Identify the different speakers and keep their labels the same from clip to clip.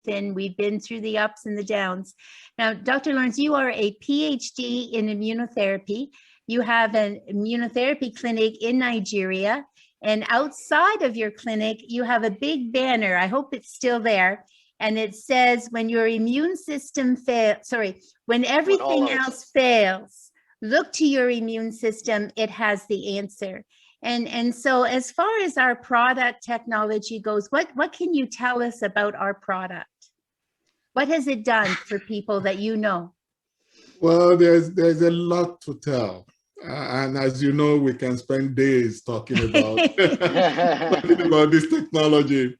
Speaker 1: and we've been through the ups and the downs. Now, Dr. Lawrence, you are a PhD in immunotherapy. You have an immunotherapy clinic in Nigeria, and outside of your clinic, you have a big banner. I hope it's still there. And it says, when your immune system when everything else fails, look to your immune system, it has the answer. And so as far as our product technology goes, what can you tell us about our product? What has it done for people that you know?
Speaker 2: Well, there's a lot to tell. And as you know, we can spend days talking about, talking about this technology.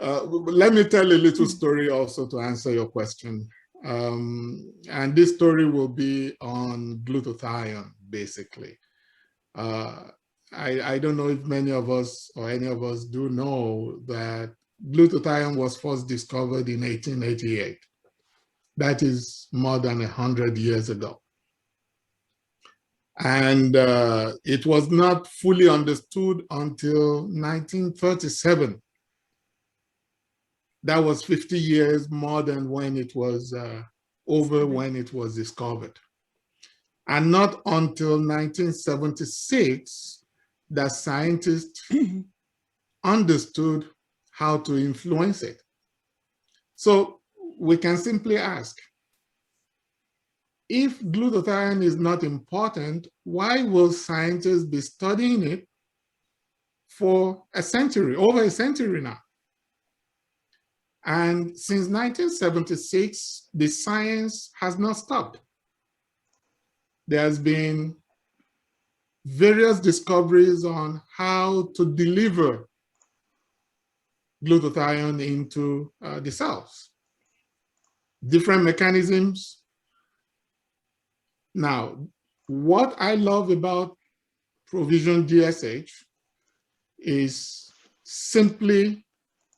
Speaker 2: Let me tell a little story also to answer your question. And this story will be on glutathione, basically. I don't know if many of us or any of us do know that glutathione was first discovered in 1888. That is more than 100 years ago. And it was not fully understood until 1937. That was 50 years more than when it was when it was discovered. And not until 1976 that scientists understood how to influence it. So we can simply ask, if glutathione is not important, why will scientists be studying it for a century, over a century now? And since 1976, the science has not stopped. There has been various discoveries on how to deliver glutathione into the cells. Different mechanisms. Now, what I love about Provizion GSH is simply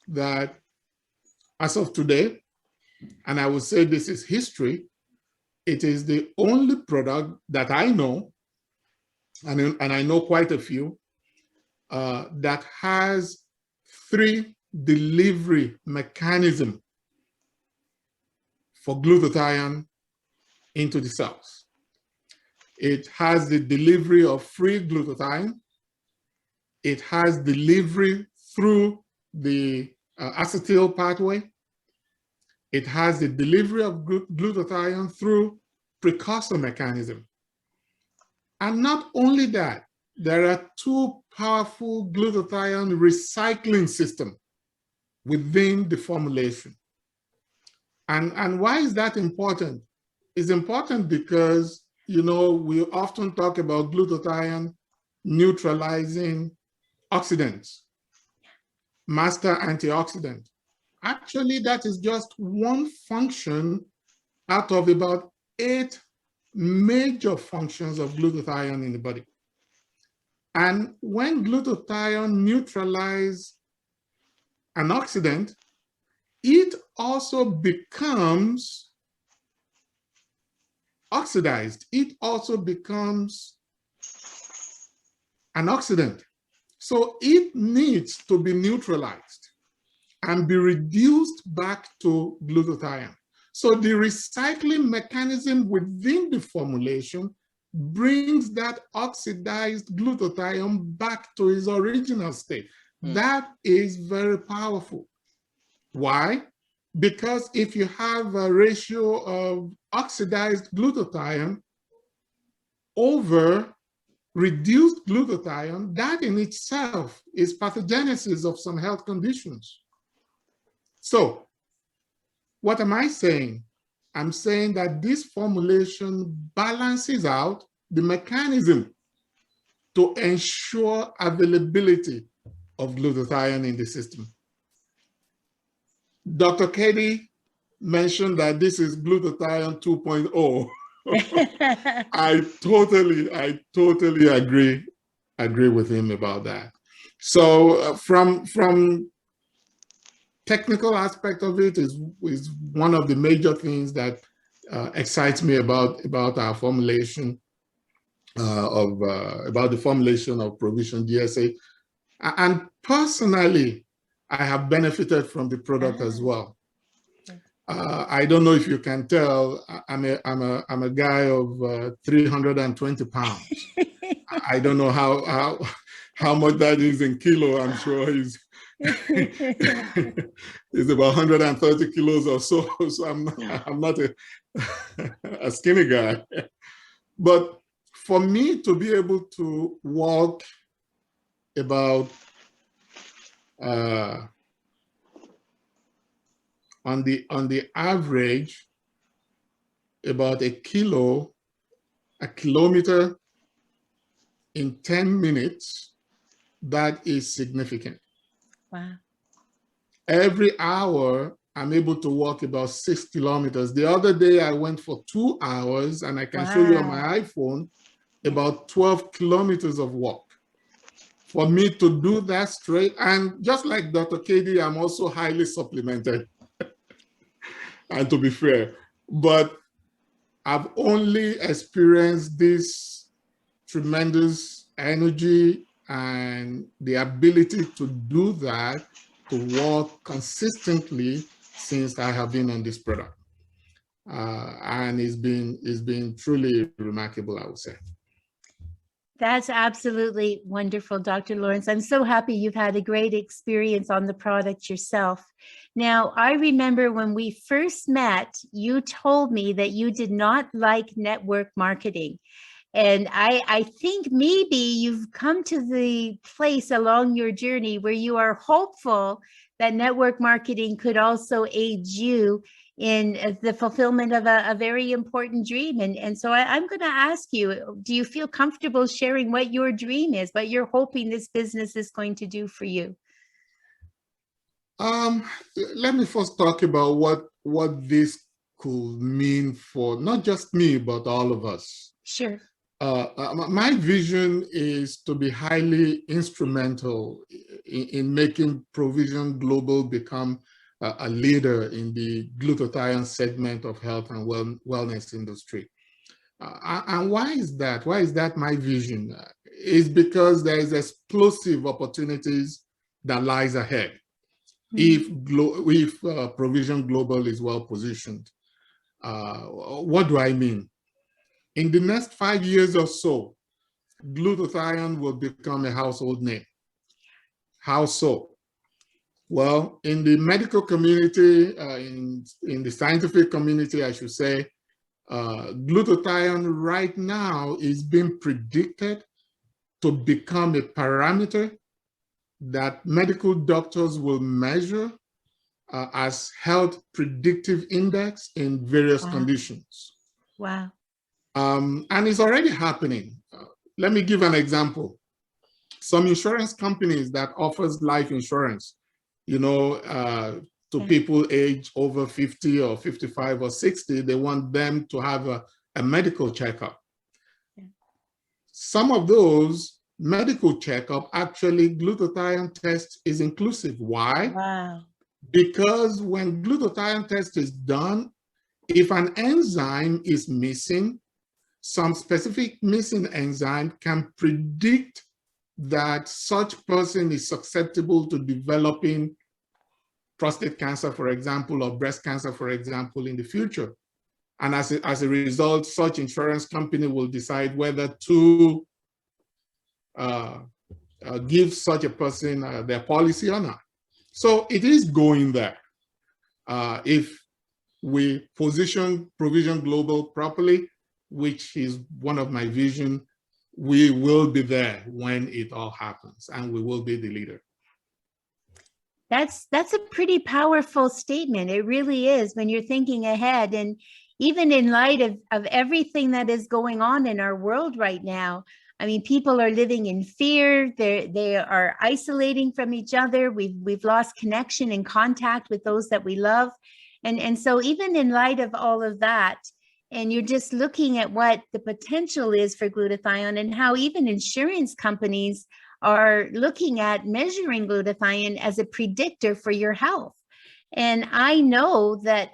Speaker 2: that as of today, and I would say this is history, it is the only product that I know, and I know quite a few, that has 3 delivery mechanisms for glutathione into the cells. It has the delivery of free glutathione. It has delivery through the acetyl pathway. It has the delivery of glutathione through precursor mechanism. And not only that, there are 2 powerful glutathione recycling systems within the formulation. And why is that important? It's important because, you know, we often talk about glutathione neutralizing oxidants, master antioxidant. Actually, that is just one function out of about 8 major functions of glutathione in the body. And when glutathione neutralizes an oxidant, it also becomes oxidized. It also becomes an oxidant. So it needs to be neutralized and be reduced back to glutathione. So the recycling mechanism within the formulation brings that oxidized glutathione back to its original state. That is very powerful. Why? Because if you have a ratio of oxidized glutathione over reduced glutathione, that in itself is pathogenesis of some health conditions. So what am I saying? I'm saying that this formulation balances out the mechanism to ensure availability of glutathione in the system. Dr. Katie mentioned that this is glutathione 2.0. I totally agree with him about that. So from technical aspect of it is one of the major things that excites me about our formulation about the formulation of Provizion GSH. And personally, I have benefited from the product as well. I don't know if you can tell, I'm a guy of 320 pounds. I don't know how much that is in kilo. I'm sure is is about 130 kilos or so. So I'm not a skinny guy. But for me to be able to walk about on the average about a kilometer in 10 minutes, that is significant.
Speaker 1: Wow.
Speaker 2: Every hour, I'm able to walk about 6 kilometers. The other day, I went for 2 hours, and I can show you on my iPhone about 12 kilometers of walk. For me to do that straight, and just like Dr. Katie, I'm also highly supplemented, and to be fair, but I've only experienced this tremendous energy and the ability to do that, to walk consistently since I have been on this product. And it's been truly remarkable, I would say.
Speaker 1: That's absolutely wonderful, Dr. Lawrence. I'm so happy you've had a great experience on the product yourself. Now, I remember when we first met, you told me that you did not like network marketing. And I think maybe you've come to the place along your journey where you are hopeful that network marketing could also aid you in the fulfillment of a very important dream. And so I'm going to ask you, do you feel comfortable sharing what your dream is, what you're hoping this business is going to do for you?
Speaker 2: Let me first talk about what this could mean for not just me, but all of us.
Speaker 1: Sure.
Speaker 2: My vision is to be highly instrumental in making Provizion Global become a leader in the glutathione segment of health and wellness industry. And why is that? Why is that my vision? It's because there is explosive opportunities that lies ahead if Provizion Global is well positioned. What do I mean? In the next 5 years or so, glutathione will become a household name. How so? Well, in the medical community, in the scientific community, I should say, glutathione right now is being predicted to become a parameter that medical doctors will measure as health predictive index in various conditions.
Speaker 1: Wow.
Speaker 2: And it's already happening. Let me give an example. Some insurance companies that offers life insurance, to people age over 50 or 55 or 60, they want them to have a medical checkup. Some of those medical checkup, actually glutathione test is inclusive. Why?
Speaker 1: Wow.
Speaker 2: Because when glutathione test is done, if an enzyme is missing, some specific missing enzyme can predict that such person is susceptible to developing prostate cancer, for example, or breast cancer, for example, in the future. And as a result, such insurance company will decide whether to give such a person their policy or not. So it is going there. If we position Provizion Global properly, which is one of my vision, we will be there when it all happens, and we will be the leader.
Speaker 1: That's a pretty powerful statement. It really is, when you're thinking ahead. And even in light of everything that is going on in our world right now, I mean, people are living in fear. They are isolating from each other. We've lost connection and contact with those that we love. And so even in light of all of that, and you're just looking at what the potential is for glutathione and how even insurance companies are looking at measuring glutathione as a predictor for your health. And I know that